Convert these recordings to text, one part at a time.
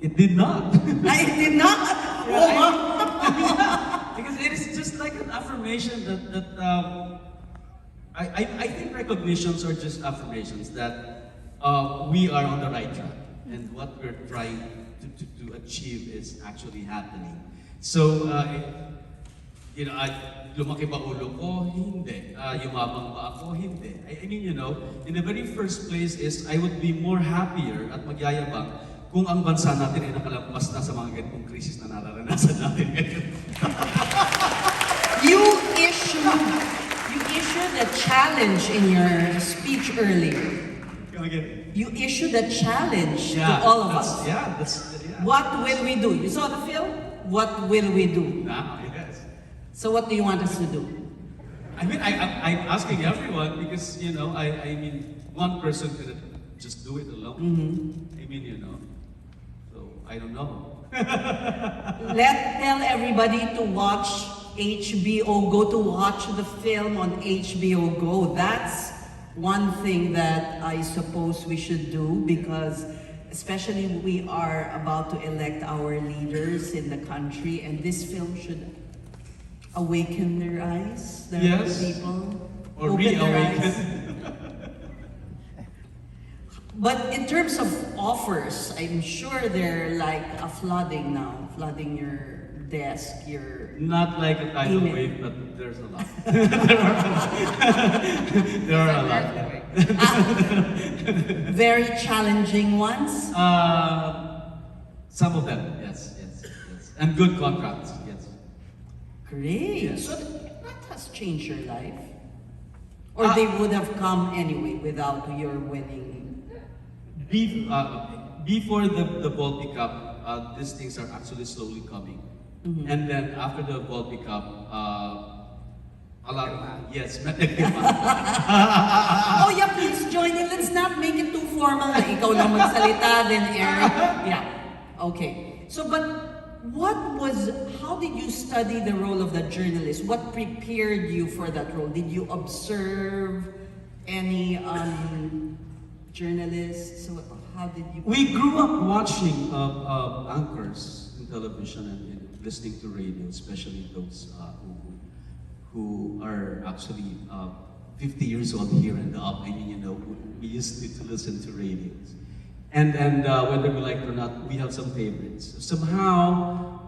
It did not. I did not. Because it is just like an affirmation I think recognitions are just affirmations that we are on the right track and what we're trying to achieve is actually happening. So, lumaki ba ulo ko? Hindi. Yumabang ba ako? Hindi. I mean, in the very first place is I would be more happier at magyayabang kung ang bansa natin ay nakalampas na sa mga ganitong krisis na nararanasan natin ngayon. You issued a challenge in your speech earlier. Come again. You issued a challenge to all of us. Yeah. What will we do? You saw the film? What will we do? Yes. So what do you want us to do? I mean, I'm asking everyone because, I mean, one person couldn't just do it alone. Mm-hmm. I mean, so I don't know. Tell everybody to watch HBO Go, to watch the film on HBO Go. That's one thing that I suppose we should do because especially we are about to elect our leaders in the country and this film should awaken their eyes, the people. Or open their eyes. reawaken. But in terms of offers, I'm sure they're like flooding now, flooding your desk, your Not like a tidal email. wave, but there's a lot. there are a lot. Very challenging ones. Some of them, yes. And good contracts, yes. Great. Yes. So that has changed your life. Or they would have come anyway without your winning. Before the Baltic Cup, these things are actually slowly coming. Mm-hmm. And then after the Baltic Cup, a lot of, yes, Oh yeah, please join in. Let's not make it too formal. Ikaw lang magsalita, then Eric. Yeah. Okay. So, but how did you study the role of the journalist? What prepared you for that role? Did you observe any journalists? So how did you? We grew up watching anchors in television and listening to radio, especially those who are actually 50 years old here and up. I mean, we used to listen to radios. And whether we like it or not, we have some favorites. Somehow,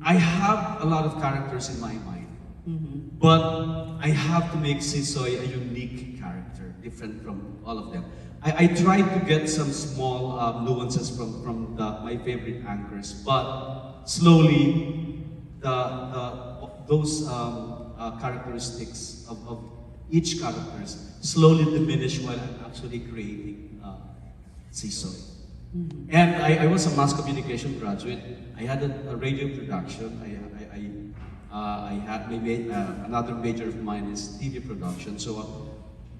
I have a lot of characters in my mind, but I have to make Sisoy a unique character, different from all of them. I tried to get some small nuances from my favorite anchors, but slowly those characteristics of each characters slowly diminish while I'm actually creating Sisoy. And I was a mass communication graduate. I had a radio production. I had another major of mine is TV production. So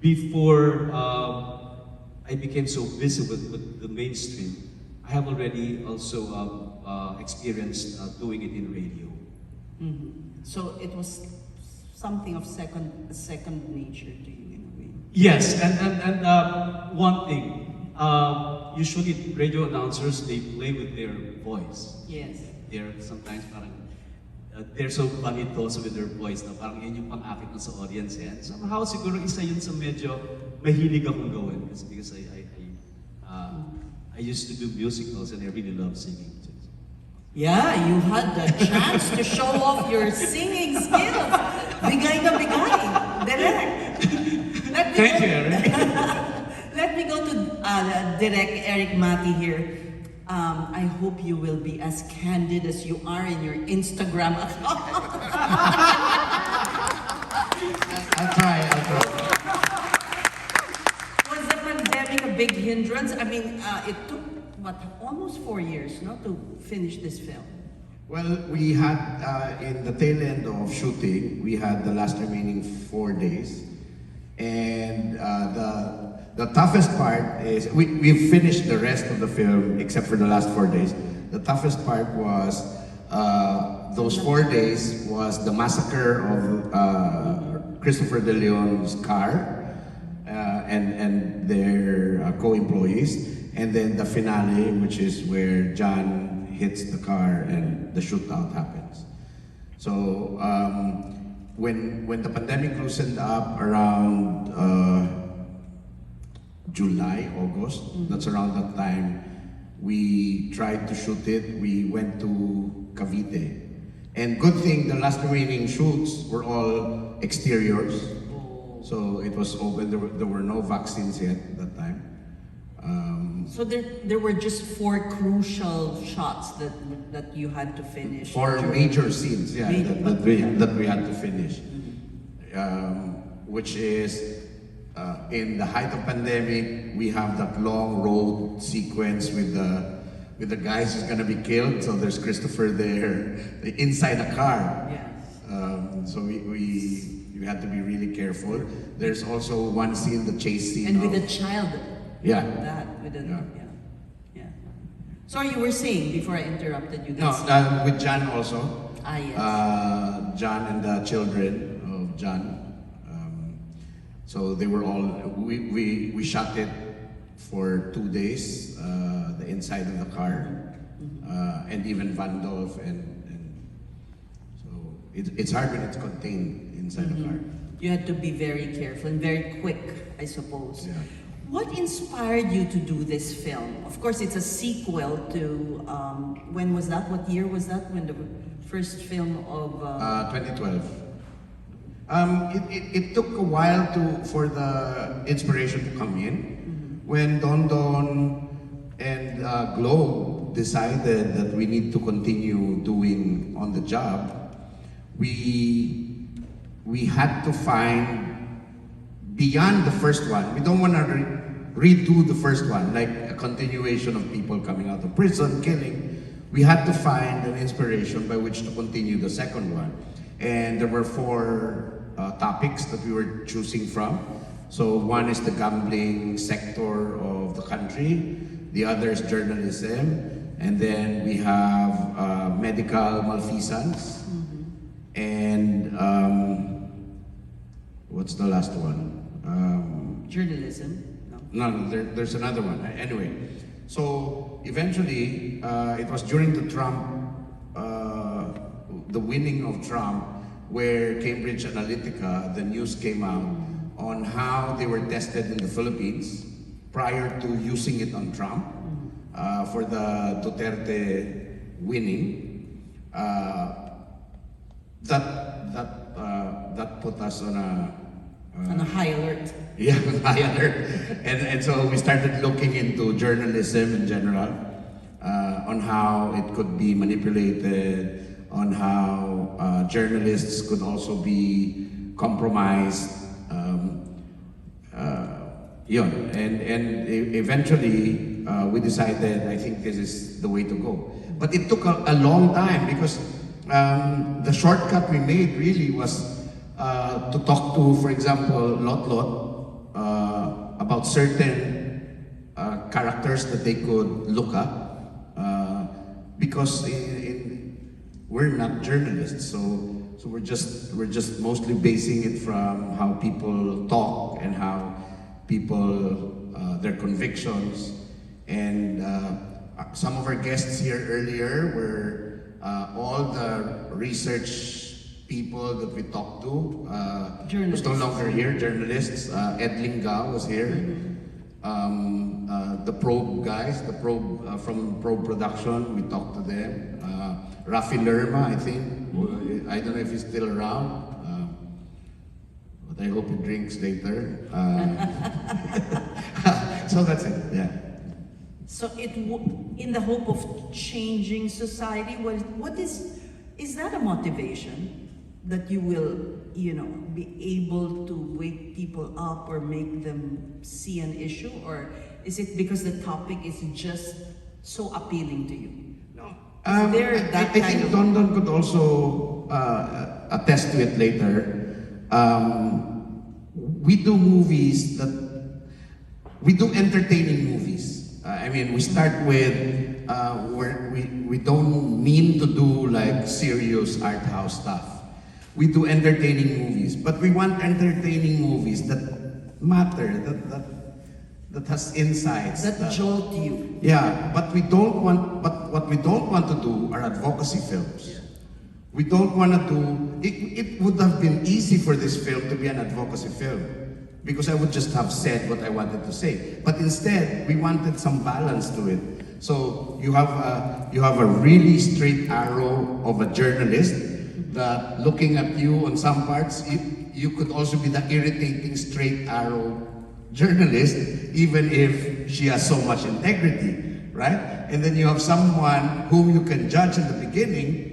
before I became so busy with the mainstream, I have already also experienced doing it in radio. Mm-hmm. So it was something of second nature to you in a way. Yes, and one thing, usually radio announcers, they play with their voice. Yes. They're sometimes parang, they're so vanidoso with their voice na parang yun yung pang-akit na sa audience. And somehow siguro isa yun sa medyo mahilig akong gawin because I used to do musicals and I really love singing too. Yeah, you had the chance to show off your singing skills. Bigay na bigay. Direct. Thank you, Erik. Let me go to Direct Erik Matti here. I hope you will be as candid as you are in your Instagram account. I'll try. Was the pandemic a big hindrance? I mean, it took, almost 4 years, to finish this film? Well, we had, in the tail end of shooting, we had the last remaining 4 days. And the toughest part is, we've finished the rest of the film except for the last 4 days. The toughest part was, those 4 days was the massacre of Christopher De Leon's car and their co-employees. and then the finale, which is where John hits the car and the shootout happens. So when the pandemic loosened up around July, August, that's around that time, we tried to shoot it. We went to Cavite. And good thing, the last remaining shoots were all exteriors. So it was open, there were no vaccines yet at that time. So there were just 4 crucial shots that you had to finish. 4 major scenes, yeah, that we had to finish. Which is, in the height of pandemic, we have that long road sequence with the guys who's gonna be killed. So there's Christopher there, inside a car. Yes. So we had to be really careful. There's also one scene, the chase scene. And with a child. Yeah. Yeah. Sorry, you were saying before I interrupted you. No, with John also. Yes. John and the children of John. So they were all, we shot it for 2 days, the inside of the car, and even Vandolph, and so it's hard when it's contained inside the car. You had to be very careful and very quick, I suppose. Yeah. What inspired you to do this film? Of course, it's a sequel to, when was that? What year was that? When the first film of... 2012. It took a while for the inspiration to come in. When Dondon and Globe decided that we need to continue doing On the Job, we had to find beyond the first one. We don't want to redo the first one, like a continuation of people coming out of prison, killing. We had to find an inspiration by which to continue the second one. And there were 4 topics that we were choosing from. So one is the gambling sector of the country, the other is journalism, and then we have medical malfeasance, and what's the last one? Journalism? No, there's another one. Anyway, so eventually, it was during the the winning of Trump, where Cambridge Analytica, the news came out on how they were tested in the Philippines prior to using it on Trump for the Duterte winning. That put us on a high alert. Yeah, high alert. And so we started looking into journalism in general, on how it could be manipulated, on how journalists could also be compromised. And eventually we decided, I think this is the way to go. But it took a long time because the shortcut we made really was to talk to, for example, Lotlot about certain characters that they could look up, because we're not journalists, so we're just mostly basing it from how people talk and how people their convictions. And some of our guests here earlier were all the research people that we talked to. Was no longer here, journalists. Ed Lingao was here. The Probe guys, from Probe Production, we talked to them. Rafi Lerma, I think. I don't know if he's still around, but I hope he drinks later. So that's it, yeah. So in the hope of changing society, what is that a motivation that you will, be able to wake people up or make them see an issue, or is it because the topic is just so appealing to you? No. I think Dondon could also attest to it later. We do movies we do entertaining movies. We start with where we don't mean to do like serious art house stuff. We do entertaining movies, but we want entertaining movies that matter, that has insights. That jolt you. Yeah, but we don't want. But what we don't want to do are advocacy films. We don't want to do. It would have been easy for this film to be an advocacy film, because I would just have said what I wanted to say. But instead, we wanted some balance to it. So you have a really straight arrow of a journalist that, looking at you on some parts, you could also be the irritating straight arrow journalist, even if she has so much integrity, right? And then you have someone whom you can judge in the beginning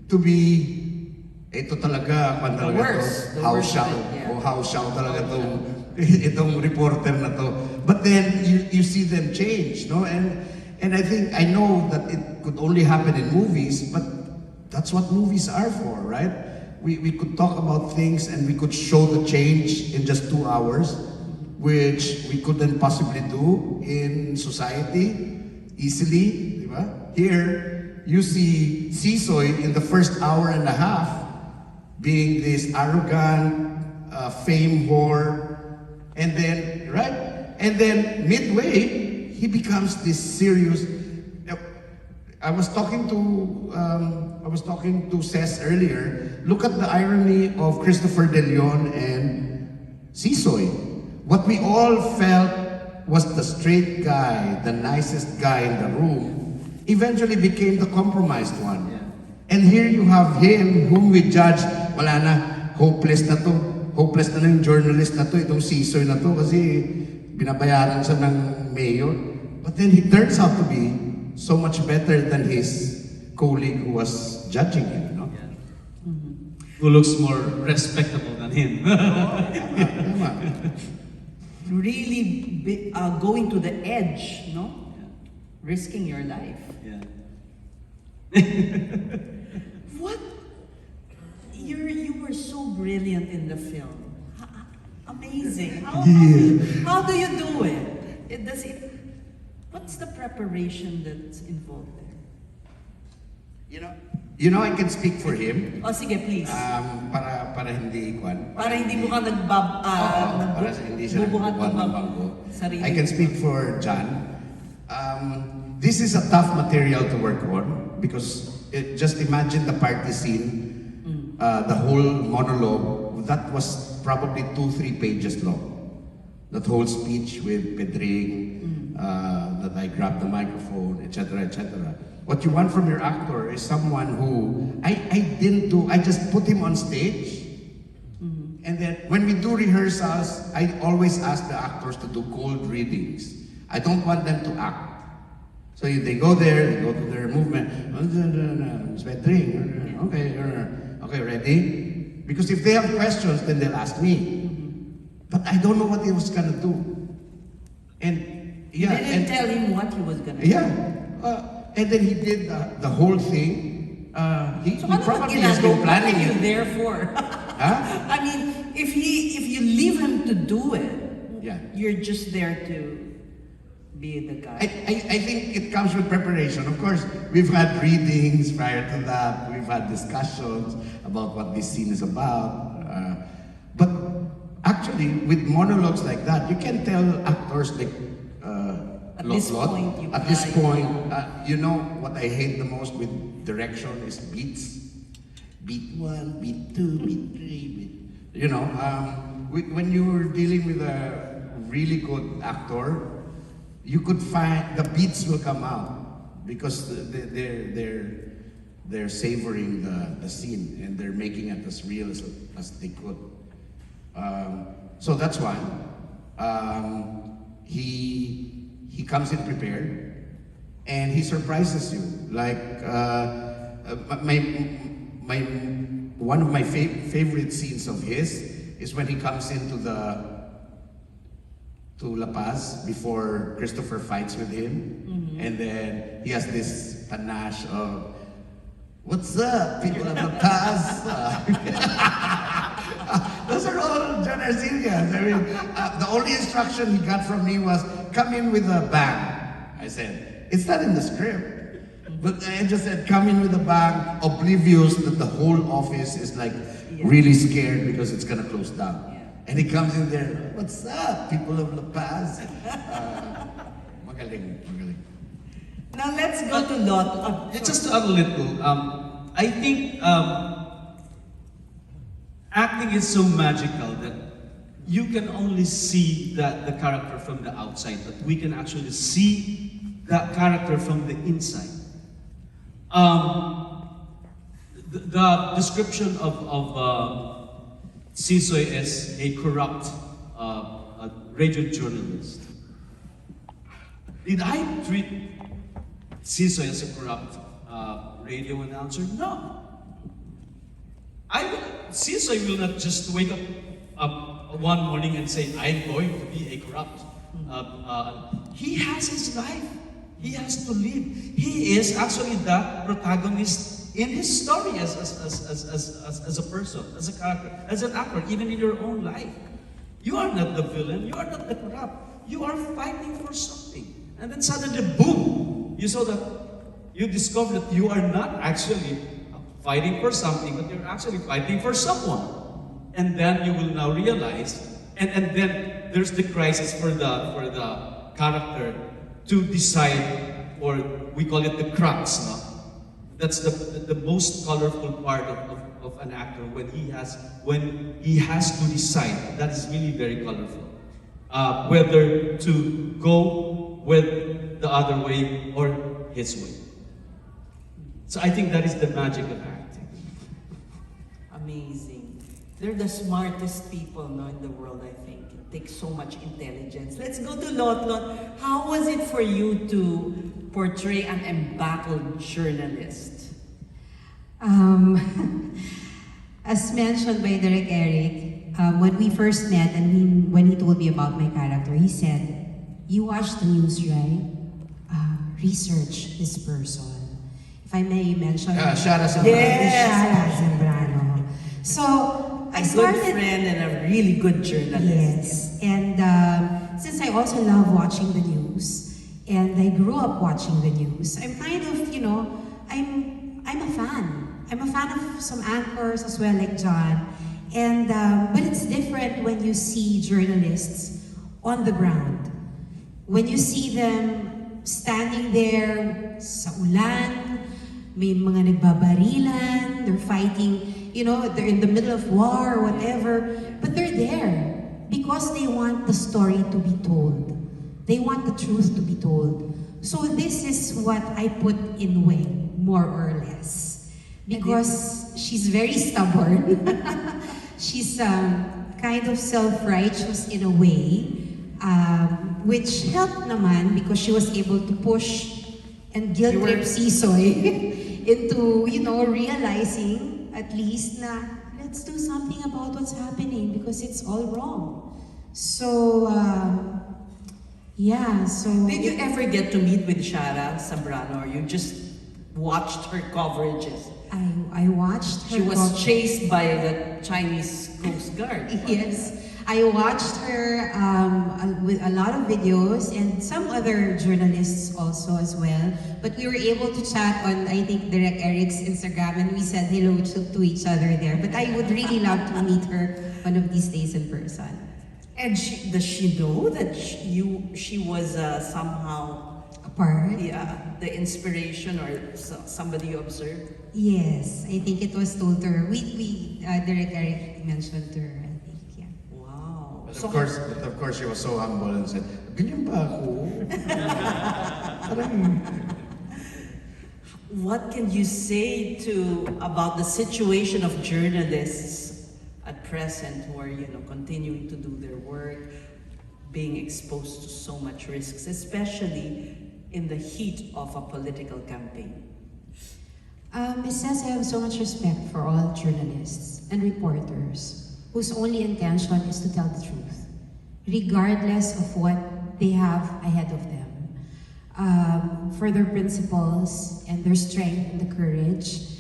to be, ito talaga, kung The worst. how shall talaga itong reporter na to. But then you see them change, no? And I know that it could only happen in movies, but that's what movies are for, right? We could talk about things and we could show the change in just 2 hours, which we couldn't possibly do in society easily, di ba? Here, you see Sisoy in the first hour and a half being this arrogant, fame whore, and then, right? And then midway, he becomes this serious. I was talking to Cess earlier. Look at the irony of Christopher De Leon and Sisoy. What we all felt was the straight guy, the nicest guy in the room, eventually became the compromised one. Yeah. And here you have him, whom we judge, wala na, hopeless na to. Hopeless na yung journalist na to, itong Sisoy na to, kasi binabayaran siya ng mayor. But then he turns out to be so much better than his colleague who was judging him, no? Yeah. Who looks more respectable than him. Really going to the edge, no? Risking your life. Yeah. What? You were so brilliant in the film. Amazing. How do you do it? What's the preparation that's involved there? You know, I can speak for him. Oh, sige, please. Para hindi ikwan. Para hindi mo ka Para hindi siya bubuhat nagbubuhat ng ng bangko. sarili. I can speak for John. This is a tough material to work on because just imagine the party scene, the whole monologue, that was probably 2-3 pages long. That whole speech with Pedring, that I grabbed the microphone, etc., etc. What you want from your actor is someone who, I just put him on stage. And then when we do rehearsals, I always ask the actors to do cold readings. I don't want them to act. So they go there, they go to their movement. Okay, ready? Because if they have questions, then they'll ask me. But I don't know what he was gonna do. And yeah, You didn't tell him what he was gonna do. yeah. And then he did the whole thing. He So ano probably has been what are planning you it. there for? Huh? I mean, if you leave him to do it, Yeah. you're just there to be the guy. I think it comes with preparation. Of course, we've had readings prior to that. We've had discussions about what this scene is about. But actually, with monologues like that, you can tell actors like At this Lotlot, point, you at this guys- point, you know what I hate the most with direction is beats. Beat 1, beat 2, beat 3, beat. You know, when you're dealing with a really good actor, you could find the beats will come out because they're savoring the scene and they're making it as real as they could. So that's why he comes in prepared and he surprises you. Like one of my favorite scenes of his is when he comes into La Paz before Christopher fights with him, and then he has this panache of "What's up, people of La Paz?" Those are all John Arcillas. I mean, the only instruction he got from me was come in with a bang. I said, it's not in the script. But I just said, come in with a bang, oblivious that the whole office is like really scared because it's gonna close down. And he comes in there, what's up, people of La Paz? Magaling, magaling. Now let's go to Lot. Just to add a little, I think acting is so magical that you can only see the character from the outside, but we can actually see that character from the inside. The description of Sisoy as a corrupt radio journalist. Did I treat Sisoy as a corrupt radio announcer? No. Sisoy will not just wake up one morning and say, I'm going to be a corrupt. He has his life. He has to live. He is actually the protagonist in his story as a person, as a character, as an actor, even in your own life. You are not the villain. You are not the corrupt. You are fighting for something. And then suddenly, boom, you discover that you are not actually fighting for something, but you're actually fighting for someone. And then you will now realize, and then there's the crisis for the character to decide, or we call it the crux, no? That's the most colorful part of an actor when he has to decide. That is really very colorful. Whether to go with the other way or his way. So I think that is the magic of acting. Amazing. They're the smartest people now in the world, I think. It takes so much intelligence. Let's go to Lotlot. How was it for you to portray an embattled journalist? As mentioned by Direk Erik, when we first met and when he told me about my character, he said, you watch the news, right? Research this person. If I may mention... Shara Zambrano. Yes. Shara Zambrano. So, I started... A good friend and a really good journalist. Yes. And since I also love watching the news, and I grew up watching the news, I'm kind of, I'm a fan. I'm a fan of some anchors as well, like John. And but it's different when you see journalists on the ground. When you see them standing there sa ulan, may mga nagbabarilan, they're fighting, they're in the middle of war or whatever, but they're there because they want the story to be told. They want the truth to be told. So this is what I put in Wing, more or less. Because she's very stubborn. She's kind of self-righteous in a way, which helped naman because she was able to push and guilt-trip Sisoy into, realizing at least na let's do something about what's happening because it's all wrong. So, Did you ever get to meet with Shara Zambrano, or you just watched her coverages? I watched her. She was chased by the Chinese Coast Guard. Yes, I watched her with a lot of videos and some other journalists also as well. But we were able to chat on, I think, Direk Erik's Instagram, and we said hello to each other there. But I would really love to meet her one of these days in person. And does she know that she was somehow Part? the inspiration or somebody you observed? Yes, I think it was told to her. Direk Erik mentioned to her, I think, yeah. Wow. But of course, she was so humble and said, ganyan ba ako? Parang... What can you say about the situation of journalists at present who are, continuing to do their work, being exposed to so much risks, especially in the heat of a political campaign? It says I have so much respect for all journalists and reporters whose only intention is to tell the truth, regardless of what they have ahead of them. For their principles and their strength and the courage,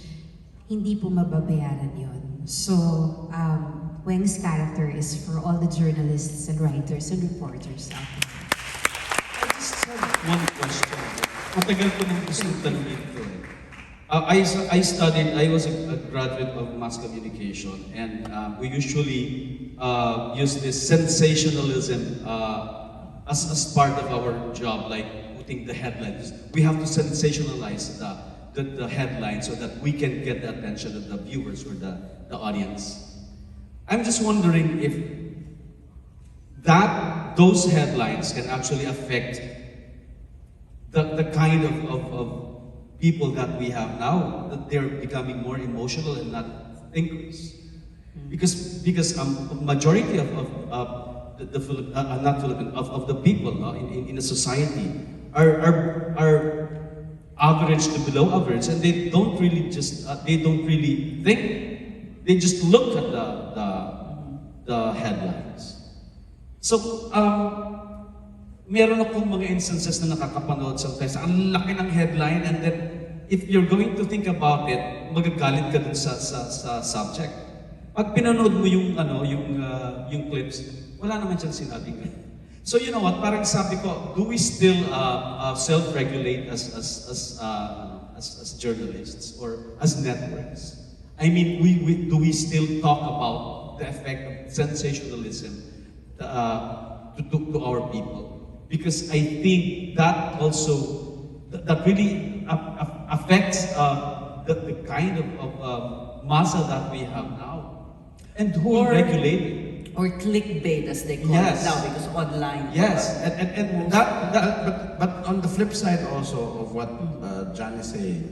hindi po mababayaran yun. So, Weng's character is for all the journalists and writers and reporters out there. I just have one question. Matagal ko nang gustong tanungin ito eh. I was a graduate of mass communication, and we usually use this sensationalism as part of our job, like putting the headlines. We have to sensationalize the headline so that we can get the attention of the viewers or the audience. I'm just wondering if those headlines can actually affect the kind of people that we have now, that they're becoming more emotional and not thinkers. Because majority of the people in a society are average to below average, and they don't really think. They just look at the headlines. So meron akong mga instances na nakakapanood sometimes. Ang laki ng headline, and then if you're going to think about it, magagalit ka dun sa subject. Pag pinanood mo yung clips, wala naman siyang sinabing ganun. So you know what? Parang sabi ko, do we still self-regulate as journalists or as networks? I mean, do we still talk about the effect of sensationalism to our people? Because I think that also that really affects the kind of massa that we have now, and who will regulate it. Or clickbait, as they call Yes. it now, because online. Yes, and But on the flip side also of what John is saying,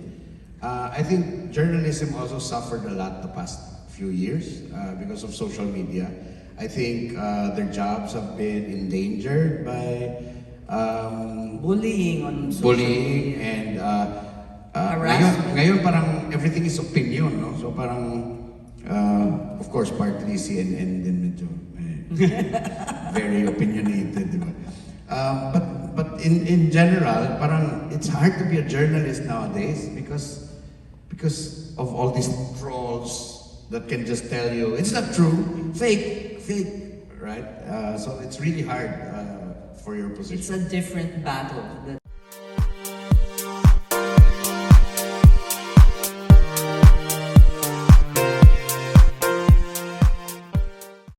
I think journalism also suffered a lot the past few years because of social media. I think their jobs have been endangered by Bullying on social bullying and Harassment. ngayon parang everything is opinion, no? So parang of course partly CNN din medyo very opinionated, di ba? But in general, parang it's hard to be a journalist nowadays because of all these trolls that can just tell you it's not true, fake, right? So it's really hard for your position. It's a different battle.